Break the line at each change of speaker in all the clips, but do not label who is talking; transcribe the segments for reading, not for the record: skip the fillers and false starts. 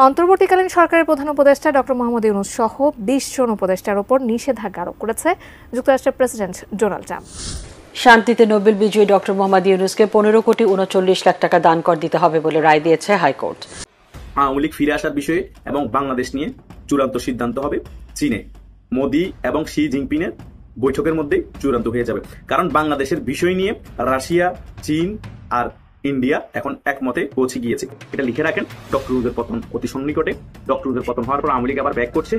অন্তর্বর্তীকালীন সরকারের প্রধান উপদেষ্টা ডক্টর মোহাম্মদ ইউনূস সহ ২০ জন উপদেষ্টার ওপর নিষেধাজ্ঞা আরোপ করেছে যুক্তরাষ্ট্রের প্রেসিডেন্ট ডোনাল্ড ট্রাম্প।
শান্তিতে নোবেল বিজয়ী ডক্টর মোহাম্মদ ইউনূসকে ১৫ কোটি ৩৯ লাখ টাকা দান কর দিতে হবে বলে রায় দিয়েছে হাইকোর্ট।
আওয়ামী লীগ ফিরে আসার বিষয়ে এবং বাংলাদেশ নিয়ে চূড়ান্ত সিদ্ধান্ত হবে চীনে, মোদি এবং শি জিনপিংয়ের বৈঠকের মধ্যেই চূড়ান্ত হয়ে যাবে। কারণ বাংলাদেশের বিষয় নিয়ে রাশিয়া, চীন আর ইন্ডিয়া এখন একমতে পৌঁছে গিয়েছে। এটা লিখে রাখেন, ডক্টর ইউনূসের পতন অতি সন্নিকটে। ডক্টর ইউনূসের পতন হওয়ার পর আওয়ামী লীগ আবার ব্যাক করছে।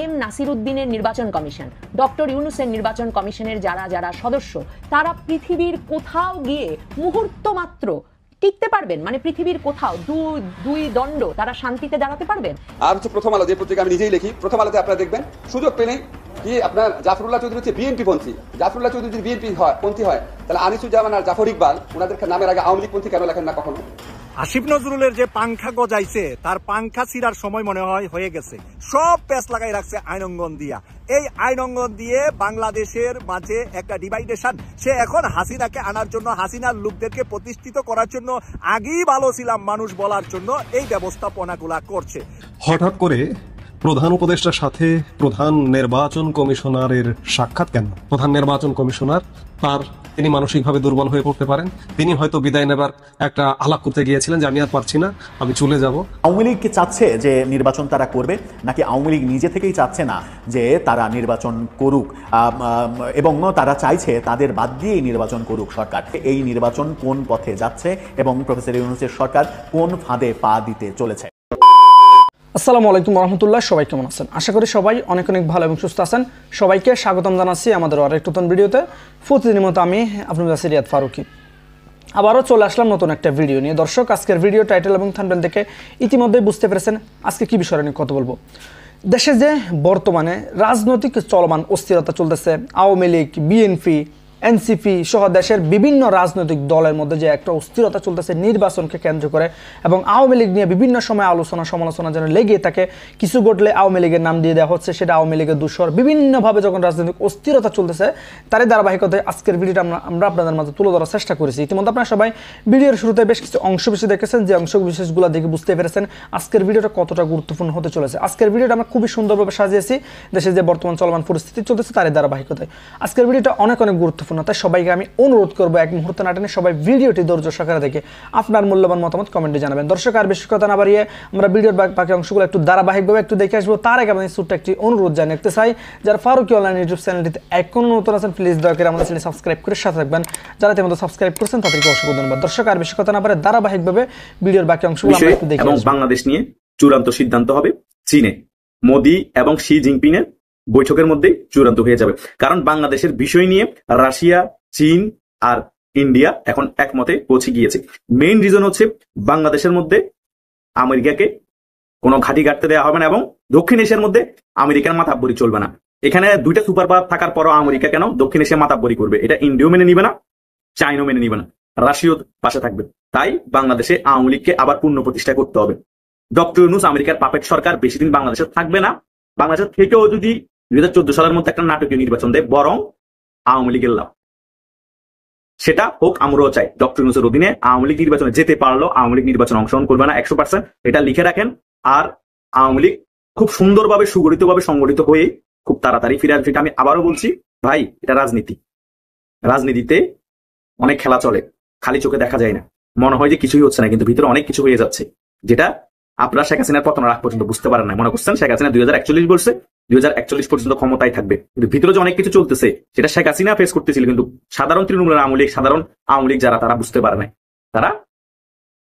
এম নাসির উদ্দিনের নির্বাচন কমিশন, ডক্টর ইউনূসের নির্বাচন কমিশনের যারা সদস্য, তারা পৃথিবীর কোথাও গিয়ে মুহূর্ত মাত্র টিকতে পারবেন? মানে পৃথিবীর কোথাও দুই দণ্ড তারা শান্তিতে দাঁড়াতে পারবেন?
আর হচ্ছে প্রথম আলো, যে পত্রিকা আমি নিজেই লিখি, প্রথম আলোতে আপনারা দেখবেন সুযোগ পেলেই কি আপনার জাফরুল্লাহ চৌধুরী হচ্ছে বিএনপি পন্থী। জাফরুল্লাহ চৌধুরী যদি বিএনপি পন্থী হয়, তাহলে আনিসুজ্জামান আর জাফর ইকবাল ওনাদের নামের আগে আওয়ামী লীগ পন্থী কেন লেখেন না কখনো?
আসিফ নজরুলের যে পাংখা গজাইছে, তার পাংখা ছিঁড়ার সময় মনে হয় হয়ে গেছে। সব পেঁচ লাগাই রাখছে আইনঙ্গন দিয়া। এই আইনঙ্গন দিয়ে বাংলাদেশের মাঝে একটা ডিভাইডেশন। সে এখন হাসিনাকে আনার জন্য, হাসিনার লোকদেরকে প্রতিষ্ঠিত করার জন্য, আগেই ভালো ছিলাম মানুষ বলার জন্য এই ব্যবস্থাপনাগুলা করছে।
হঠাৎ করে প্রধান উপদেষ্টার সাথে প্রধান নির্বাচন কমিশনারের সাক্ষাৎ কেন? প্রধান নির্বাচন কমিশনার তিনি মানসিকভাবে দুর্বল হয়ে পড়তে পারেন। তিনি হয়তো বিদায় নেবার একটা আলাপ করতে গিয়েছিলেন যে আমি আর পারছি না, আমি চলে যাব।
আওয়ামী লীগ কি চাচ্ছে যে নির্বাচন তারা করবে, নাকি আওয়ামী লীগ নিজে থেকেই চাচ্ছে না যে তারা নির্বাচন করুক এবং তারা চাইছে তাদের বাদ দিয়েই নির্বাচন করুক সরকার? এই নির্বাচন কোন পথে যাচ্ছে এবং প্রফেসর ইউনূসের সরকার কোন ফাঁদে পা দিতে চলেছে?
আসসালামু আলাইকুম রহমতুল্লাহ, সবাই কেমন আছেন? আশা করি সবাই অনেক ভালো এবং সুস্থ আছেন। সবাইকে স্বাগতম জানাচ্ছি আমাদের আরেকটা নতুন ভিডিওতে। প্রতিদিনের মতো আমি আপনাদের কাছে রিয়াদ ফারুকি আবারও চলে আসলাম নতুন একটা ভিডিও নিয়ে। দর্শক, আজকের ভিডিও টাইটেল এবং থাম্বনেল দেখে ইতিমধ্যেই বুঝতে পেরেছেন আজকে কি বিষয় নিয়ে কথা বলবো। দেশে যে বর্তমানে রাজনৈতিক চলমান অস্থিরতা চলতেছে, আওয়ামী লীগ, বিএনপি, এনসিপি সহ দেশের বিভিন্ন রাজনৈতিক দলের মধ্যে যে একটা অস্থিরতা চলতেছে নির্বাচনকে কেন্দ্র করে, এবং আওয়ামী লীগ নিয়ে বিভিন্ন সময় আলোচনা সমালোচনা যেন লেগে থাকে। কিছু ঘটলে আওয়ামী লীগের নাম দিয়ে দেওয়া হচ্ছে, সেটা আওয়ামী লীগের দূষর। বিভিন্নভাবে যখন রাজনৈতিক অস্থিরতা চলতেছে, তারই ধারাবাহিকতায় আজকের ভিডিওটা আমরা আপনাদের মাঝে তুলে ধরার চেষ্টা করেছি। ইতিমধ্যে আপনারা সবাই ভিডিওর শুরুতে বেশ কিছু অংশ বিশেষ দেখেছেন, যে অংশ বিশেষগুলো দেখে বুঝতে পেরেছেন আজকের ভিডিওটা কতটা গুরুত্বপূর্ণ হতে চলেছে। আজকের ভিডিওটা আমরা খুবই সুন্দরভাবে সাজিয়েছি দেশে যে বর্তমান চলমান পরিস্থিতি চলতেছে তারই ধারাবাহিকতায়। আজকের ভিডিওটা অনেক গুরুত্বপূর্ণ, তাই সবাইকে আমি অনুরোধ করবো এক মুহূর্ত না টেনে সবাই ভিডিওটি ধৈর্য সহকারে দেখে আপনার মূল্যবান মতামত কমেন্টে জানাবেন। দর্শক, আর বেশি কথা না বাড়িয়ে আমরা ভিডিওর বাকি অংশগুলো একটু ধারাবাহিকভাবে একটু দেখে আসবো। তার আগে আমাদের ছোট্ট একটি অনুরোধ জানিয়ে রাখতে চাই, যারা ফারুকি অনলাইন ইউটিউব চ্যানেলটিতে এখনো নতুন আছেন, প্লিজ দয়া করে আমাদের চ্যানেল সাবস্ক্রাইব করে সাথে থাকবেন। যারা তেমন সাবস্ক্রাইব করেছেন তাদেরকে অসংখ্য ধন্যবাদ। দর্শক, আর বেশি কথা না বাড়িয়ে ধারাবাহিকভাবে ভিডিওর বাকি অংশগুলো আমরা একটু দেখে আসবো।
বাংলাদেশ নিয়ে চূড়ান্ত সিদ্ধান্ত হবে চীনে, মোদি এবং শি জিনপিংয়ের বৈঠকের মধ্যেই চূড়ান্ত হয়ে যাবে। কারণ বাংলাদেশের বিষয় নিয়ে রাশিয়া, চীন আর ইন্ডিয়া এখন একমতে পৌঁছে গিয়েছে। মেইন রিজন হচ্ছে বাংলাদেশের মধ্যে আমেরিকাকে কোনো ঘাঁটি গাড়তে দেওয়া হবে না, এবং দক্ষিণ এশিয়ার মধ্যে আমেরিকার মাতাব্বরি চলবে না। এখানে দুইটা সুপার পাওয়ার থাকার পরও আমেরিকা কেন দক্ষিণ এশিয়া মাতাব্বরি করবে? এটা ইন্ডিয়াও মেনে নিবে না, চাইনাও মেনে নিবে না, রাশিয়াও পাশে থাকবে। তাই বাংলাদেশে আওয়ামী লীগকে আবার পূর্ণ প্রতিষ্ঠা করতে হবে। ডক্টর ইউনূস আমেরিকার পাপেট সরকার বেশি দিন বাংলাদেশে থাকবে না। বাংলাদেশের থেকেও যদি 2014 সালের মধ্যে একটা নাটকীয় নির্বাচন দেয়, বরং আওয়ামী লীগের লাভ। সেটা হোক, আমরাও চাই ডক্টর ইউনূসের অধীনে আওয়ামী লীগ নির্বাচনে যেতে পারলো আওয়ামী লীগ নির্বাচনে অংশগ্রহণ করবে না 100%, এটা লিখে রাখেন। আর আওয়ামী লীগ খুব সুন্দরভাবে সুগঠিতভাবে সংগঠিত হয়ে খুব তাড়াতাড়ি ফিরে আসবে। আমি আবারও বলছি ভাই, এটা রাজনীতি। রাজনীতিতে অনেক খেলা চলে, খালি চোখে দেখা যায় না, মনে হয় যে কিছুই হচ্ছে না, কিন্তু ভিতরে অনেক কিছু হয়ে যাচ্ছে, যেটা আপনারা শেখ হাসিনার পতনের আগ পর্যন্ত বুঝতে পারেন না। মনে করছেন শেখ হাসিনা 2041 বলছে 2041 পর্যন্ত ক্ষমতায় থাকবে, কিন্তু ভিতরে যে অনেক কিছু চলতেছে সেটা শেখ হাসিনা ফেস করতেছিল, কিন্তু সাধারণ তৃণমূলের আওয়ামী লীগ, সাধারণ আওয়ামী লীগ যারা, তারা বুঝতে পারে নাই। তারা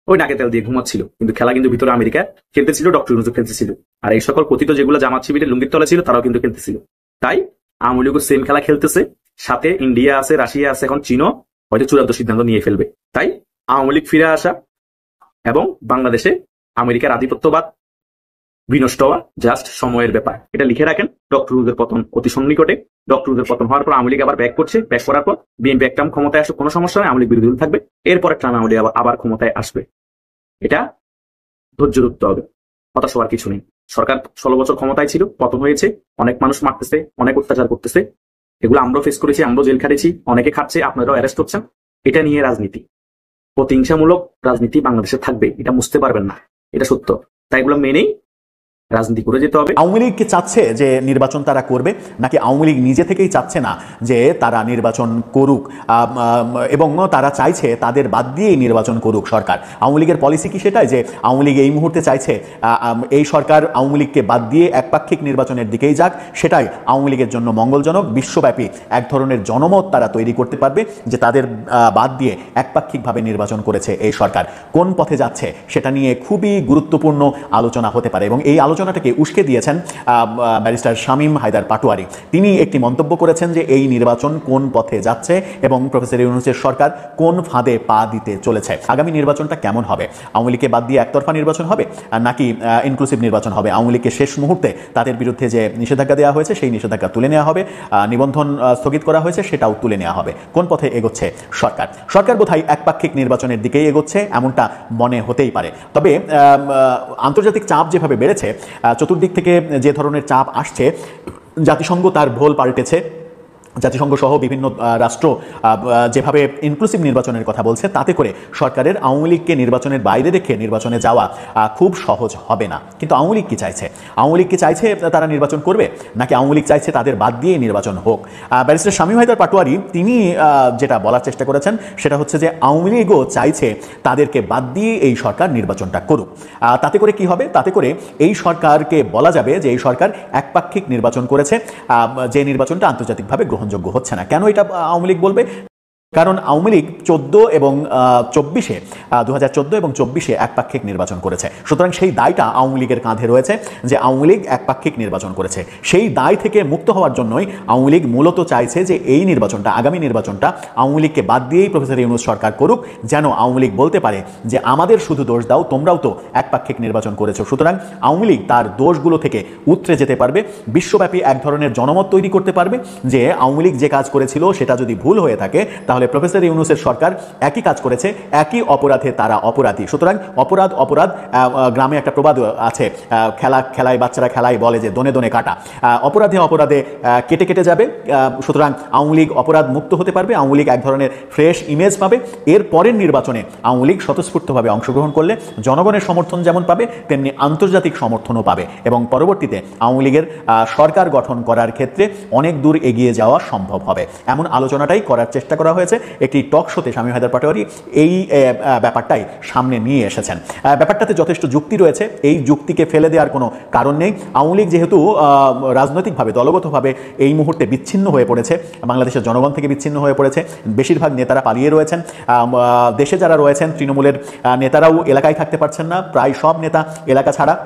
ওই নাকে তেল দিয়ে ঘুমাচ্ছিল, কিন্তু খেলা কিন্তু ভিতরে আমেরিকা খেলতেছিল, ডক্টর ইউনূস খেলতেছিল, আর এই সকল কথিত যেগুলো জামাত শিবিরের লুঙ্গির তলা ছিল তারাও কিন্তু খেলতেছিল। তাই আওয়ামী লীগও সেম খেলা খেলতেছে, সাথে ইন্ডিয়া আছে, রাশিয়া আছে, এখন চীনও হয়তো চূড়ান্ত সিদ্ধান্ত নিয়ে ফেলবে। তাই আওয়ামী লীগ ফিরে আসা এবং বাংলাদেশে আমেরিকার আধিপত্যবাদ বিনষ্ট হওয়া জাস্ট সময়ের ব্যাপার, এটা লিখে রাখেন। ডক্টর ইউনূসের পতন অতি সন্নিকটে। ডক্টর ইউনূসের পতন হওয়ার পর আওয়ামী লীগ আবার ব্যাক করছে, ব্যাক করার পর বিএনপি একটা ক্ষমতায় আসে, কোনো সমস্যা নেই, আওয়ামী লীগ বিরোধী থাকবে, এরপর একটা আওয়ামী লীগ আবার ক্ষমতায় আসবে। এটা ধৈর্য ধরতে হবে, হতাশ হওয়ার কিছু নেই। সরকার 16 বছর ক্ষমতায় ছিল, পতন হয়েছে, অনেক মানুষ মারতেছে, অনেক অত্যাচার করতেছে, এগুলো আমরাও ফেস করেছি, আমরাও জেল খাটেছি, অনেকে খাচ্ছে, আপনারাও অ্যারেস্ট হচ্ছেন। এটা নিয়ে রাজনীতি, প্রতিহিংসামূলক রাজনীতি বাংলাদেশে থাকবে, এটা বুঝতে পারবেন না, এটা সত্য। তাই এগুলো মেনেই রাজনীতি করে যেতে হবে।
আওয়ামী লীগ কি চাচ্ছে যে নির্বাচন তারা করবে, নাকি আওয়ামী লীগ নিজে থেকেই চাচ্ছে না যে তারা নির্বাচন করুক এবং তারা চাইছে তাদের বাদ দিয়েই নির্বাচন করুক সরকার? আওয়ামী লীগের পলিসি কি সেটাই যে আওয়ামী লীগ এই মুহূর্তে চাইছে এই সরকার আওয়ামী লীগকে বাদ দিয়ে একপাক্ষিক নির্বাচনের দিকেই যাক, সেটাই আওয়ামী লীগের জন্য মঙ্গলজনক? বিশ্বব্যাপী এক ধরনের জনমত তারা তৈরি করতে পারবে যে তাদের বাদ দিয়ে একপাক্ষিকভাবে নির্বাচন করেছে এই সরকার। কোন পথে যাচ্ছে সেটা নিয়ে খুবই গুরুত্বপূর্ণ আলোচনা হতে পারে এবং এই আলোচনাটাকে উস্কে দিয়েছেন ব্যারিস্টার শামীম হায়দার পাটোয়ারি। তিনি একটি মন্তব্য করেছেন যে এই নির্বাচন কোন পথে যাচ্ছে এবং প্রফেসর ইউনূসের সরকার কোন ফাঁদে পা দিতে চলেছে। আগামী নির্বাচনটা কেমন হবে? আওয়ামী লীগকে বাদ দিয়ে একতরফা নির্বাচন হবে নাকি ইনক্লুসিভ নির্বাচন হবে? আওয়ামী লীগকে শেষ মুহূর্তে তাদের বিরুদ্ধে যে নিষেধাজ্ঞা দেওয়া হয়েছে সেই নিষেধাজ্ঞা তুলে নেওয়া হবে, নিবন্ধন স্থগিত করা হয়েছে সেটাও তুলে নেওয়া হবে। কোন পথে এগোচ্ছে সরকার? সরকার বোধহয় একপাক্ষিক নির্বাচনের দিকেই এগোচ্ছে এমনটা মনে হতেই পারে। তবে আন্তর্জাতিক চাপ যেভাবে বেড়েছে, চতুর্দিক থেকে যে ধরনের চাপ আসছে, জাতিসংঘ তার ভোল পাল্টেছে, জাতিসংঘ সহ বিভিন্ন রাষ্ট্র যেভাবে ইনক্লুসিভ নির্বাচনের কথা বলছে, তাতে করে সরকারের আওয়ামী লীগকে নির্বাচনের বাইরে রেখে নির্বাচনে যাওয়া খুব সহজ হবে না। কিন্তু আওয়ামী লীগ কি চাইছে? আওয়ামী লীগ কি চাইছে তারা নির্বাচন করবে, নাকি আওয়ামী লীগ চাইছে তাদের বাদ দিয়ে নির্বাচন হোক? ব্যারিস্টার শামীম হায়দার পাটোয়ারি তিনি যেটা বলার চেষ্টা করেছেন সেটা হচ্ছে যে আওয়ামী লীগও চাইছে তাদেরকে বাদ দিয়ে এই সরকার নির্বাচনটা করুক। তাতে করে কি হবে? তাতে করে এই সরকারকে বলা যাবে যে এই সরকার একপাক্ষিক নির্বাচন করেছে, যে নির্বাচনটা আন্তর্জাতিকভাবে গ্রহণযোগ্য হচ্ছে না। কেন এটা আওয়ামী লীগ বলবে? কারণ আওয়ামী লীগ 2014 এবং 24-এ একপাক্ষিক নির্বাচন করেছে। সুতরাং সেই দায়টা আওয়ামী লীগের কাঁধে রয়েছে যে আওয়ামী লীগ একপাক্ষিক নির্বাচন করেছে। সেই দায় থেকে মুক্ত হওয়ার জন্যই আওয়ামী লীগ মূলত চাইছে যে এই নির্বাচনটা, আগামী নির্বাচনটা আওয়ামী লীগকে বাদ দিয়েই প্রফেসর ইউনূস সরকার করুক, যেন আওয়ামী লীগ বলতে পারে যে আমাদের শুধু দোষ দাও, তোমরাও তো একপাক্ষিক নির্বাচন করেছো। সুতরাং আওয়ামী লীগ তার দোষগুলো থেকে উতরে যেতে পারবে, বিশ্বব্যাপী এক ধরনের জনমত তৈরি করতে পারবে যে আওয়ামী লীগ যে কাজ করেছিল সেটা যদি ভুল হয়ে থাকে তাহলে প্রফেসর ইউনূসের সরকার একই কাজ করেছে, একই অপরাধে তারা অপরাধী। সুতরাং অপরাধ অপরাধ, গ্রামে একটা প্রবাদ আছে, খেলায় বাচ্চারা খেলায় বলে যে দনে দনে কাটা, অপরাধে অপরাধে কেটে কেটে যাবে। সুতরাং আওয়ামী লীগ অপরাধ মুক্ত হতে পারবে, আওয়ামী লীগ এক ধরনের ফ্রেশ ইমেজ পাবে। এর পরের নির্বাচনে আওয়ামী লীগ স্বতঃস্ফূর্তভাবে অংশগ্রহণ করলে জনগণের সমর্থন যেমন পাবে তেমনি আন্তর্জাতিক সমর্থনও পাবে এবং পরবর্তীতে আওয়ামী লীগের সরকার গঠন করার ক্ষেত্রে অনেক দূর এগিয়ে যাওয়া সম্ভব হবে। এমন আলোচনাটাই করার চেষ্টা করা হয়েছে। একটি টক শোতে শামীম হায়দার পাটোয়ারি এই ব্যাপারটাই সামনে নিয়ে এসেছেন। ব্যাপারটাতে যথেষ্ট যুক্তি রয়েছে, এই যুক্তিকে ফেলে দেওয়ার কোনো কারণ নেই। আওয়ামী লীগ যেহেতু রাজনৈতিকভাবে দলগতভাবে এই মুহূর্তে বিচ্ছিন্ন হয়ে পড়েছে, বাংলাদেশের জনগণ থেকে বিচ্ছিন্ন হয়ে পড়েছে, বেশিরভাগ নেতারা পালিয়ে রয়েছেন, দেশে যারা রয়েছেন তৃণমূলের নেতারাও এলাকায় থাকতে পারছেন না, প্রায় সব নেতা এলাকা ছাড়া।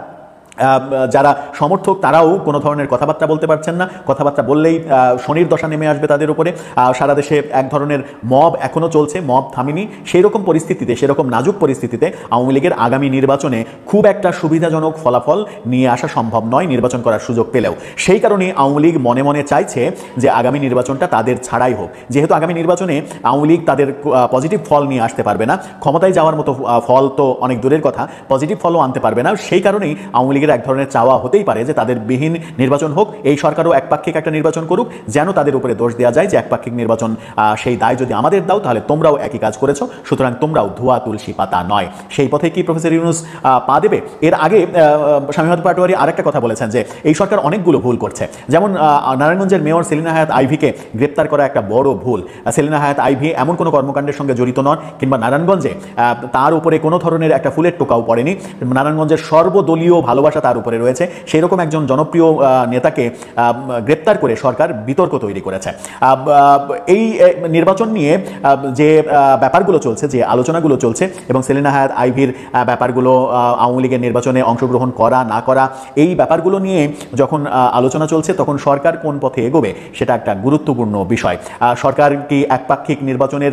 যারা সমর্থক তারাও কোনো ধরনের কথাবার্তা বলতে পারছেন না, কথাবার্তা বললেই শনির দশা নেমে আসবে তাদের উপরে। সারা দেশে এক ধরনের মব এখনও চলছে, মব থামেনি। সেই রকম পরিস্থিতিতে, সেরকম নাজুক পরিস্থিতিতে আওয়ামী লীগের আগামী নির্বাচনে খুব একটা সুবিধাজনক ফলাফল নিয়ে আসা সম্ভব নয় নির্বাচন করার সুযোগ পেলেও। সেই কারণে আওয়ামী লীগ মনে মনে চাইছে যে আগামী নির্বাচনটা তাদের ছাড়াই হোক। যেহেতু আগামী নির্বাচনে আওয়ামী লীগ তাদের পজিটিভ ফল নিয়ে আসতে পারবে না, ক্ষমতায় যাওয়ার মতো ফল তো অনেক দূরের কথা, পজিটিভ ফলও আনতে পারবে না। সেই কারণেই আওয়ামী লীগের এক ধরনের চাওয়া হতেই পারে যে তাদের বিহীন নির্বাচন হোক, এই সরকারও একপাক্ষিক একটা নির্বাচন করুক, যেন তাদের উপরে দোষ দেওয়া যায় যে একপাক্ষিক নির্বাচন সেই দায় যদি আমাদের দাও তাহলে তোমরাও একই কাজ করেছো, সুতরাং তোমরাও ধোয়া তুলসী পাতা নয়। সেই পথে কি প্রফেসর ইউনূস পা দেবে? এর আগে শামীম হায়দার পাটোয়ারি আরেকটা কথা বলেছেন যে এই সরকার অনেকগুলো ভুল করছে, যেমন নারায়ণগঞ্জের মেয়র সেলিনা হায়াত আইভীকে গ্রেপ্তার করা একটা বড় ভুল। সেলিনা হায়াত আইভী এমন কোনো কর্মকাণ্ডের সঙ্গে জড়িত নন, কিংবা নারায়ণগঞ্জে তার উপরে কোনো ধরনের একটা ফুলের টোকাও পড়েনি। নারায়ণগঞ্জের সর্বদলীয় ভালোবাসা তার উপরে রয়েছে। সেই রকম একজন জনপ্রিয় নেতাকে গ্রেপ্তার করে সরকার বিতর্ক তৈরি করেছে। এই নির্বাচন নিয়ে যে ব্যাপারগুলো চলছে, যে আলোচনাগুলো চলছে এবং সেলিনা হায়াত আইভীর ব্যাপারগুলো, আওয়ামী লীগের নির্বাচনে অংশগ্রহণ করা না করা, এই ব্যাপারগুলো নিয়ে যখন আলোচনা চলছে তখন সরকার কোন পথে এগোবে সেটা একটা গুরুত্বপূর্ণ বিষয়। সরকার কি একপাক্ষিক নির্বাচনের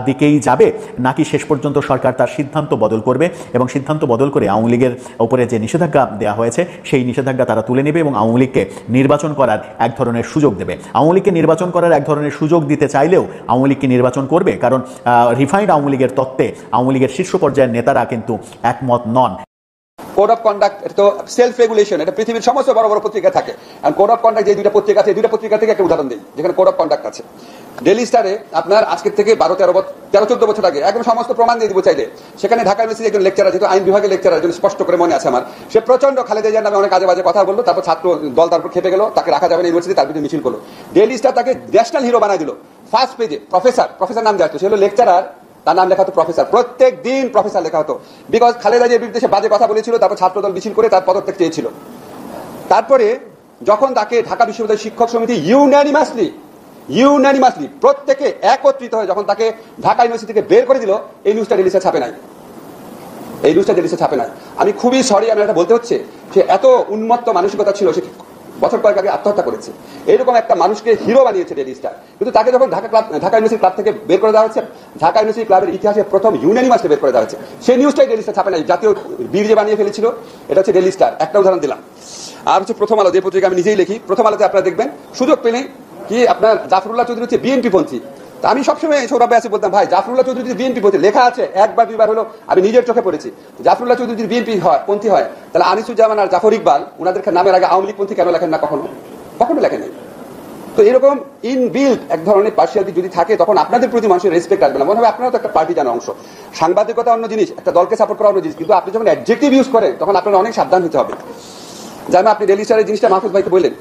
দিকেই যাবে, নাকি শেষ পর্যন্ত সরকার তার সিদ্ধান্ত বদল করবে এবং সিদ্ধান্ত বদল করে আওয়ামী লীগের উপরে যে নিষেধাজ্ঞা দেওয়া হয়েছে সেই নিষেধাজ্ঞা তারা তুলে নেবে এবং আওয়ামী লীগকে নির্বাচন করার এক ধরনের সুযোগ দেবে? আওয়ামী লীগকে নির্বাচন করার এক ধরনের সুযোগ দিতে চাইলেও আওয়ামী লীগকে নির্বাচন করবে, কারণ রিফাইন্ড আওয়ামী লীগের তত্ত্বে আওয়ামী লীগের শীর্ষ পর্যায়ের নেতারা কিন্তু একমত নন।
কোড অফ কন্ডাক্ট এটা তো সেলফ রেগুলেশন, এটা পৃথিবীর সমস্ত বড় বড় পত্রিকা থাকে। আর কোড অফ কন্ডাক্ট যে দুইটা পত্রিকা আছে, দুইটা পত্রিকা থেকে একটা উদাহরণ দিই যেখানে কোড অফ কন্ডাক্ট আছে। ডেইলি স্টারে আপনার আজকের থেকে 13-14 বছর আগে একদম সমস্ত প্রমাণ দিয়ে দিব চাইলে, সেখানে ঢাকা ইউনিভার্সিটির একজন লেকচারার, যেহেতু আইন বিভাগের লেকচারার, একজন স্পষ্ট করে মনে আছে আমার, সে প্রচন্ড খালেদা জিয়ার নামে অনেক আজে বাজে কথা বললো, তারপর ছাত্র দল তারপর খেপে গেল, তাকে রাখা যাবে না ইউনিভার্সিটি, তার বিরুদ্ধে মিছিল করলো। ডেইলি স্টার তাকে ন্যাশনাল হিরো বানাই দিল। ফার্স্ট পেজে প্রফেসর নাম দেওয়া হতো, সে হলো লেকচারার, তার নাম লেখা হতো প্রফেসর, প্রত্যেক দিন প্রফেসর লেখা হতো, বিকজ খালেদা জিয়ার বিরুদ্ধে সে বাজে কথা বলেছিল, তারপর ছাত্রদল মিছিল করে তার পদত্যাগ চেয়েছিল। তারপরে যখন তাকে ঢাকা বিশ্ববিদ্যালয় শিক্ষক সমিতি ইউনানিমাসলি প্রত্যেকে একত্রিত হয়ে যখন তাকে ঢাকা ইউনিভার্সিটি থেকে বের করে দিল, এই নিউজটা ডেইলি ছাপে নাই। আমি খুবই সরি, আমি এটা বলতে হচ্ছে, সে এত উন্মত্ত মানসিকতা ছিল, সে বছর কয়েক আগে আত্মহত্যা করেছে। এইরকম একটা মানুষকে হিরো বানিয়েছে ডেইলি স্টার, কিন্তু তাকে যখন ঢাকা ইউনিভার্সিটি ক্লাব থেকে বের করে দেওয়া হচ্ছে, ঢাকা ইউনিভার্সিটি ক্লাবের ইতিহাসে প্রথম ইউনানিমাসলি বের করে দেওয়া হচ্ছে, সেই নিউজটাই ডেইলি স্টার ছাপে নাই। জাতীয় বীর যে বানিয়ে ফেলেছিল, এটা হচ্ছে ডেইলি স্টার। একটা উদাহরণ দিলাম। আর হচ্ছে প্রথম আলো, যে পত্রিকা আমি নিজেই লিখি। প্রথম আলোতে আপনারা দেখবেন সুযোগ পেলেই কি আপনার জাফরুল্লাহ চৌধুরী হচ্ছে বিএনপি পন্থী। আমি সবসময় সৌরভ ভাই বলতাম, ভাই জাফরুল্লাহ চৌধুরী যদি বিএনপি পন্থী লেখা আছে, একবার দুইবার হলো আমি নিজের চোখে পড়েছি, জাফরুল্লাহ চৌধুরী যদি বিএনপি পন্থী হয়, তাহলে আনিসুজ্জামান আর জাফর ইকবাল ওনাদের নামের আগে আওয়ামী লীগ পন্থী কেন লেখেন না? কখনো লেখেন নাই। তো এরকম ইনবিল্ট এক ধরনের পার্সিয়ালিটি যদি থাকে, তখন আপনাদের প্রতি মানুষের রেসপেক্ট আসবে না, মনে হবে আপনারা তো একটা পার্টি জানা অংশ। সাংবাদিকতা অন্য জিনিস, একটা দলকে সাপোর্ট করা অন্য জিনিস, কিন্তু আপনি যখন অ্যাডজেক্টিভ ইউজ করেন, তখন আপনার অনেক সাবধান হতে হবে। যেমন আপনি ডেইলি স্টারের জিনিসটা মাহফুজ ভাইকে বললেন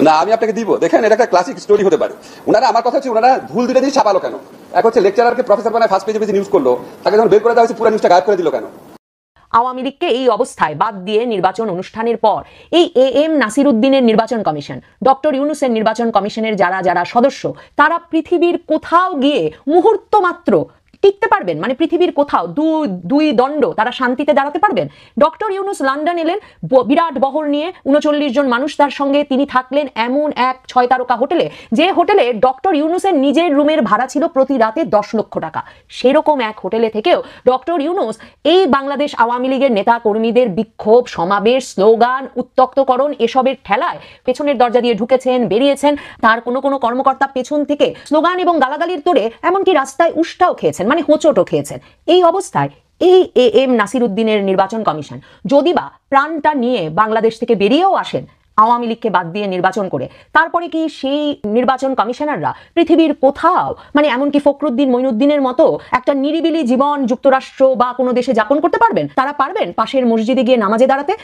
না, আমি আপনাকে দিব, দেখেন এটা একটা ক্লাসিক স্টোরি হতে পারে। ওনারা, আমার কথা হচ্ছে, ওনারা ভুল দুটো জিনিস ছাপালো কেন? এক হচ্ছে লেকচারারকে প্রফেসর বানায় ফার্স্ট পেজে নিউজ করলো, তাকে যখন বের করে দেওয়া হয়েছে পুরো নিউজটা গায়েব করে দিল কেন?
আওয়ামী লীগকে এই অবস্থায় বাদ দিয়ে নির্বাচন অনুষ্ঠানের পর এই এম নাসির উদ্দিনের নির্বাচন কমিশন, ডক্টর ইউনুসের নির্বাচন কমিশনের যারা সদস্য, তারা পৃথিবীর কোথাও গিয়ে মুহূর্ত মাত্র টিকতে পারবেন? মানে পৃথিবীর কোথাও দুই দণ্ড তারা শান্তিতে দাঁড়াতে পারবেন? ডক্টর ইউনুস লন্ডন এলেন বিরাট বহর নিয়ে, 39 জন মানুষ তার সঙ্গে, তিনি থাকলেন এমন এক 6 তারকা হোটেলে, যে হোটেলে ডক্টর ইউনুসের নিজের রুমের ভাড়া ছিল প্রতি রাতে 10 লক্ষ টাকা। সেরকম এক হোটেলে থেকেও ডক্টর ইউনুস এই বাংলাদেশ আওয়ামী লীগের নেতা কর্মীদের বিক্ষোভ, সমাবেশ, স্লোগান, উত্তক্তকরণ এসবের ঠেলায় পেছনের দরজা দিয়ে ঢুকেছেন, বেরিয়েছেন। তার কোনো কর্মকর্তা পেছন থেকে স্লোগান এবং গালাগালির তোড়ে এমনকি রাস্তায় উষ্টাও খেয়েছেন, মানে হোঁচটও খেয়েছেন। এই অবস্থায় এই এম নাসির উদ্দিনের নির্বাচন কমিশন যদি বা প্রাণটা নিয়ে বাংলাদেশ থেকে বেরিয়েও আসেন আওয়ামী লীগকে বাদ দিয়ে নির্বাচন করে, তারপরে কি সেই নির্বাচন কমিশনাররা পৃথিবীর কোথাও, মানে এমনকি ফখরুদ্দিন মঈনুদ্দিনের মতো একটা নিরিবিলি জীবন যুক্তরাষ্ট্র বা কোনো দেশে যাপন করতে পারবেন? তারা পারবেন পাশের মসজিদে গিয়ে নামাজে দাঁড়াতে?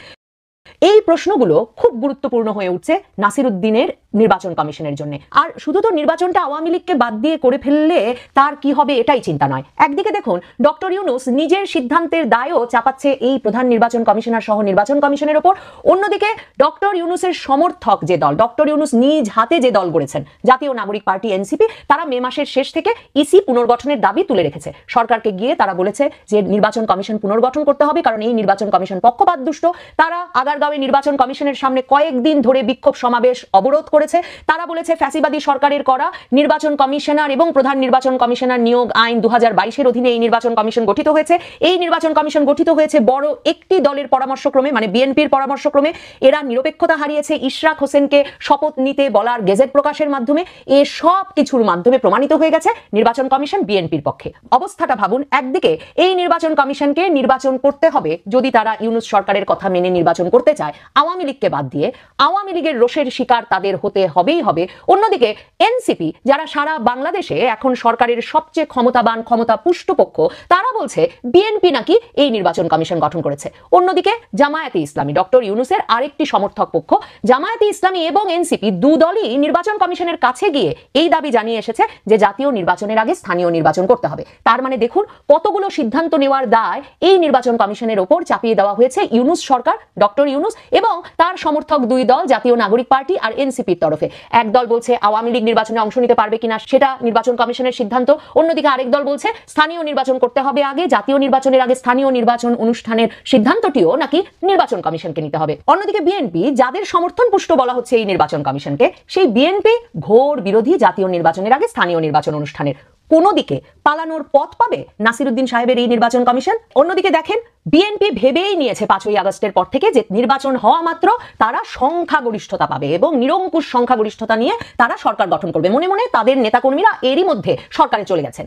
এই প্রশ্নগুলো খুব গুরুত্বপূর্ণ হয়ে উঠছে নাসির উদ্দিনের নির্বাচন কমিশনের জন্য। আর শুধু তো নির্বাচনটা আওয়ামী লীগকে বাদ দিয়ে করে ফেললে তার কি হবে এটাই চিন্তা নয়। একদিকে দেখুন ডক্টর ইউনুস নিজের সিদ্ধান্তের দায়ও চাপাচ্ছে এই প্রধান নির্বাচন কমিশনার সহ নির্বাচন কমিশনের ওপর। অন্যদিকে ডক্টর ইউনুসের সমর্থক যে দল, ডক্টর ইউনুস নিজ হাতে যে দল গড়েছেন জাতীয় নাগরিক পার্টি এনসিপি, তারা মে মাসের শেষ থেকে ইসি পুনর্গঠনের দাবি তুলে রেখেছে। সরকারকে গিয়ে তারা বলেছে যে নির্বাচন কমিশন পুনর্গঠন করতে হবে, কারণ এই নির্বাচন কমিশন পক্ষপাতদুষ্ট। তারা আগারগাঁওয়ে নির্বাচন কমিশনের সামনে কয়েকদিন ধরে বিক্ষোভ সমাবেশ অবরোধ করেছে। তারা বলেছে ফ্যাসিবাদী সরকারের করা নির্বাচন কমিশনার এবং প্রধান নির্বাচন কমিশনার নিয়োগ আইন 2022-এর অধীনে এই নির্বাচন কমিশন গঠিত হয়েছে। এই নির্বাচন কমিশন গঠিত হয়েছে বড় একটি দলের পরামর্শক্রমে, মানে বিএনপির পরামর্শক্রমে। এরা নিরপেক্ষতা হারিয়েছে ইশরাক হোসেনকে শপথ নিতে বলার গেজেট প্রকাশের মাধ্যমে। এ সব কিছুর মাধ্যমে প্রমাণিত হয়ে গেছে নির্বাচন কমিশন বিএনপির পক্ষে। অবস্থাটা ভাবুন, একদিকে এই নির্বাচন কমিশনকে নির্বাচন করতে হবে যদি তারা ইউনুস সরকারের কথা মেনে নির্বাচন করতে চায় আওয়ামী লীগকে বাদ দিয়ে, আওয়ামী লীগের রোষের শিকার তাদের হতে হবেই হবে। অন্যদিকে এনসিপি, যারা সারা বাংলাদেশে এখন সরকারের সবচেয়ে ক্ষমতাবান, ক্ষমতা পুষ্টপক্ষ, তারা বলছে বিএনপি নাকি এই নির্বাচন কমিশন গঠন করেছে। অন্যদিকে জামায়াতে ইসলামী, ডক্টর ইউনুসের আরেকটি সমর্থক পক্ষ, জামায়াতে ইসলামী এবং এনসিপি দুদলই নির্বাচন কমিশনের কাছে গিয়ে এই দাবি জানিয়ে এসেছে যে জাতীয় নির্বাচনের আগে স্থানীয় নির্বাচন করতে হবে। তার মানে দেখুন কতগুলো সিদ্ধান্ত নেওয়ার দায় এই নির্বাচন কমিশনের ওপর চাপিয়ে দেওয়া হয়েছে ইউনুস সরকার, ডক্টর ইউনুস এবং তার সমর্থক দুই দল, জাতীয় নাগরিক পার্টি আর এনসিপির তরফে। এক দল বলছে আওয়ামী লীগ নির্বাচনে অংশ নিতে পারবে কিনা সেটা নির্বাচন কমিশনের সিদ্ধান্ত। অন্যদিকে আরেক দল বলছে স্থানীয় নির্বাচন করতে হবে আগে, জাতীয় নির্বাচনের আগে স্থানীয় নির্বাচন অনুষ্ঠানের সিদ্ধান্তটিও নাকি নির্বাচন কমিশনকে নিতে হবে। অন্যদিকে বিএনপি, যাদের সমর্থন পুষ্ট বলা হচ্ছে এই নির্বাচন কমিশনকে, সেই বিএনপি ঘোর বিরোধী জাতীয় নির্বাচনের আগে স্থানীয় নির্বাচন অনুষ্ঠানের। কোন দিকে পালানোর পথ পাবে নাসির উদ্দিন সাহেবের এই নির্বাচন কমিশন? অন্যদিকে দেখেন বিএনপি ভেবেই নিয়েছে 5ই আগস্টের পর থেকে যে নির্বাচন হওয়া মাত্র তারা সংখ্যাগরিষ্ঠতা পাবে এবং নিরঙ্কুশ সংখ্যাগরিষ্ঠতা নিয়ে তারা সরকার গঠন করবে। মনে মনে তাদের নেতাকর্মীরা এরই মধ্যে সরকারে চলে গেছেন।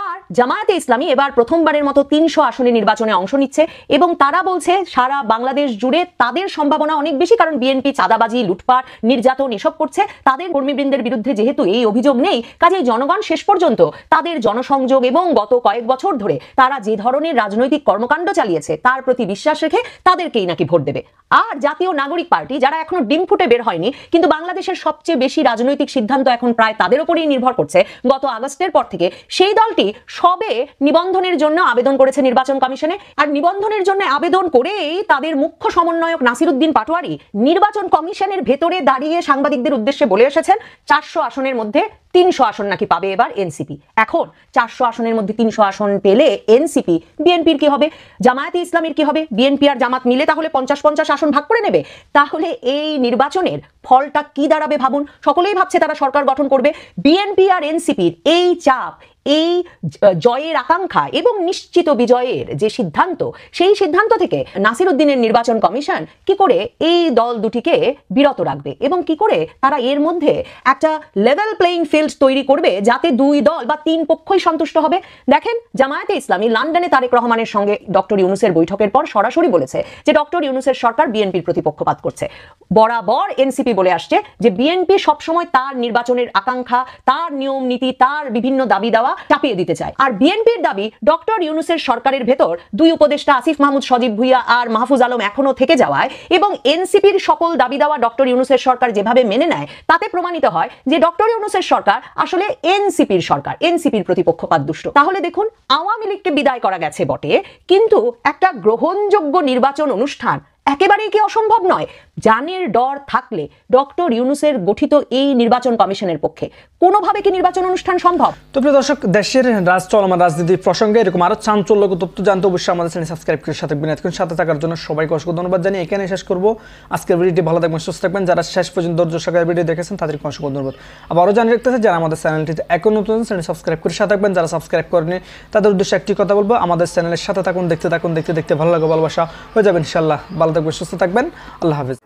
আর জামায়াতে ইসলামী এবার প্রথমবারের মতো 300 আসনে নির্বাচনে অংশ নিচ্ছে এবং তারা বলছে সারা বাংলাদেশ জুড়ে তাদের সম্ভাবনা অনেক বেশি, কারণ বিএনপি চাঁদাবাজি, লুটপাট, নির্যাতন এসব করছে। তাদের কর্মীবৃন্দের বিরুদ্ধে যেহেতু এই অভিযোগ নেই, কাজেই জনগণ শেষ পর্যন্ত তাদের জনসংযোগ এবং গত কয়েক বছর ধরে তারা যে ধরনের রাজনৈতিক কর্মকাণ্ড চালিয়েছে তার প্রতি বিশ্বাস রেখে তাদেরকেই নাকি ভোট দেবে। আর জাতীয় নাগরিক পার্টি, যারা এখনো ডিম ফুটে বের হয়নি কিন্তু বাংলাদেশের সবচেয়ে বেশি রাজনৈতিক সিদ্ধান্ত এখন প্রায় তাদের উপরেই নির্ভর করছে গত আগস্টের পর থেকে, সেই দলটি সবে নিবন্ধনের জন্য আবেদন করেছে নির্বাচন কমিশনে। আর নিবন্ধনের জন্য আবেদন করেই তাদের মুখ্য সমন্বয়ক নাসিরউদ্দিন পাটোয়ারি নির্বাচন কমিশনের ভেতরে দাঁড়িয়ে সাংবাদিকদের উদ্দেশ্যে বলে এসেছেন 400 আসনের মধ্যে 300 আসন নাকি পাবে এবার এনসিপি। এখন 400 আসনের মধ্যে 300 আসন পেলে এনসিপি, বিএনপির কি হবে, জামায়াতে ইসলামীর কি হবে? বিএনপি আর জামাত মিলে তাহলে 50-50 আসন ভাগ করে নেবে। তাহলে এই নির্বাচনের ফলটা কি দাঁড়াবে ভাবুন। সকলেই ভাবছে তারা সরকার গঠন করবে। বিএনপি আর এনসিপির এই চাপ, এই জয়ের আকাঙ্ক্ষা এবং নিশ্চিত বিজয়ের যে সিদ্ধান্ত, সেই সিদ্ধান্ত থেকে নাসিরউদ্দিনের নির্বাচন কমিশন কি করে এই দল দুটিকে বিরত রাখবে এবং কি করে তারা এর মধ্যে একটা লেভেল প্লেইং ফিল্ড তৈরি করবে যাতে দুই দল বা তিন পক্ষই সন্তুষ্ট হবে। দেখেন, জামায়াতে ইসলামী লন্ডনে তারেক রহমানের সঙ্গে ডক্টর ইউনূসের বৈঠকের পর সরাসরি বলেছে যে ডক্টর ইউনূসের সরকার বিএনপির প্রতি পক্ষপাত করছে। বরাবর এনসিপি বলে আসছে যে বিএনপি সবসময় তার নির্বাচনের আকাঙ্ক্ষা, তার নিয়ম নীতি, তার বিভিন্ন দাবি দাওয়া চাপিয়ে দিতে চায়। আর বিএনপির দাবি ডক্টর ইউনূসের সরকারের ভেতর দুই উপদেষ্টা আসিফ মাহমুদ সজীব ভুইয়া আর মাহফুজ আলম এখনো থেকে যাওয়ায় এবং এনসিপির সকল দাবি দাওয়া ডক্টর ইউনূসের সরকার যেভাবে মেনে নেয় তাতে প্রমাণিত হয় যে ডক্টর ইউনূসের সরকার আসলে এনসিপির সরকার, এনসিপির প্রতি পক্ষপাত দুষ্ট। তাহলে দেখুন, আওয়ামী লীগকে বিদায় করা গেছে বটে, কিন্তু একটা গ্রহণযোগ্য নির্বাচন অনুষ্ঠান একেবারেই কি অসম্ভব নয়? জানের ডর থাকলে ডক্টর ইউনূসের গঠিত এই নির্বাচন কমিশনের পক্ষে কোনোভাবে কি নির্বাচন অনুষ্ঠান সম্ভব?
তো প্রিয় দর্শক, দেশের চলমান রাজনীতি প্রসঙ্গে এরকম আরো চাঞ্চল্যকর তথ্য জানতে অবশ্যই আমাদের চ্যানেল সাবস্ক্রাইব করে সাথে থাকার জন্য সবাইকে অসংখ্য ধন্যবাদ জানিয়ে এখানে শেষ করবো আজকের ভিডিওটি। ভালো থাকবেন, সুস্থ থাকবেন। যারা শেষ পর্যন্ত ধৈর্য সহকারে ভিডিও দেখেছেন তাদেরকে অসংখ্য ধন্যবাদ। আবারও জানিয়ে রাখতেছে যারা আমাদের চ্যানেলটিতে এখন নতুন চ্যানেল সাবস্ক্রাইব করে সাথে থাকবেন। যারা সাবস্ক্রাইব করেনি তাদের উদ্দেশ্যে একটি কথা বলবো, আমাদের চ্যানেলের সাথে থাকুন, দেখতে ভালো লাগে, ভালোবাসা হয়ে যাবে ইনশাআল্লাহ। ভালো থাকবেন, সুস্থ থাকবেন, আল্লাহ হাফেজ।